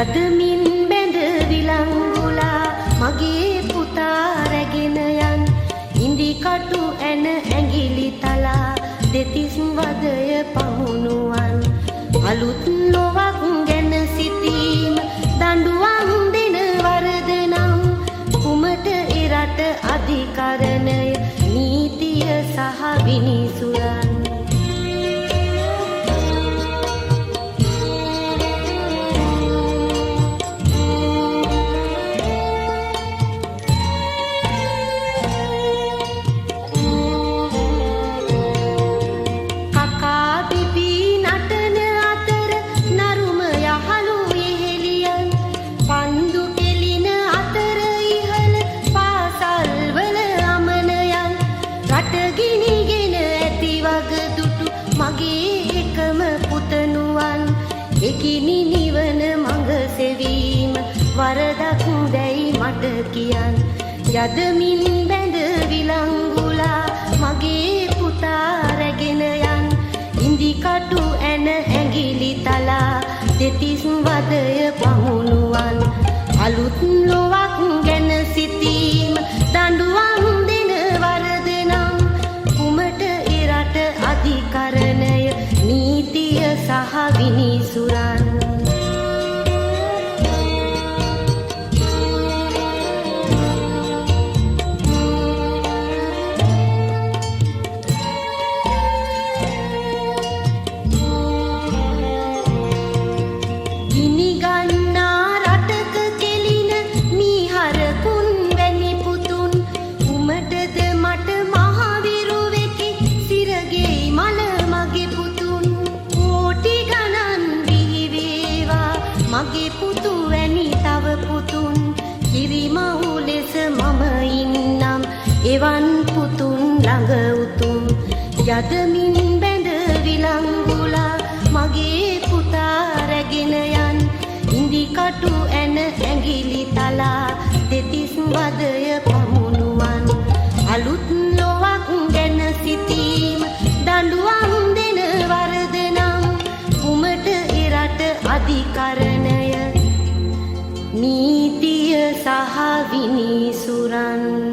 යදමින් බැඳ විලංගුලා මගේ පුතා රැගෙන යන් ඉන්දි කටු ඇන ඇඟිලි තලා දෙතිස් වදය පමුණුවන් අලුත් ලොවක් ගැන සිතීම දඬුවම් දෙන වරද නම් කුමට එරට අධිකරණය නීතිය සහ විනිසුරන් එකිනි නිවන මඟ සෙවීම වරදක් දැයි මට කියන් යදමින් බැඳ විලංගුලා මගේ පුතා රැගෙන යන් ඉන්දි කටු ඇන ඇඟිලි තලා දෙතිස් වදය පමුණුවන් අලුත් ලොවක් ගැන සිතීම දඬුවම් දෙන වරද නම් කුමට එරට අධිකරණය නීතිය සහ විනිසුරන් මගේ පුතු වැනි තව පුතුන් කිරිමව් ලෙස මම ඉන්නම් එවන් පුතුන් ළඟ උතුම් යදමින් බැඳ විලංගුලා මගේ පුතා රැගෙන යන් ඉන්දි කටු ඇන ඇඟිලි තලා දෙතිස් වදය පමුණුවන් අලුත් ලොවක් ගැන සිතීම දඬුවම් දෙන වරද නම් කුමට එරට අධිකරණය නීතිය සහ විනිසුරන්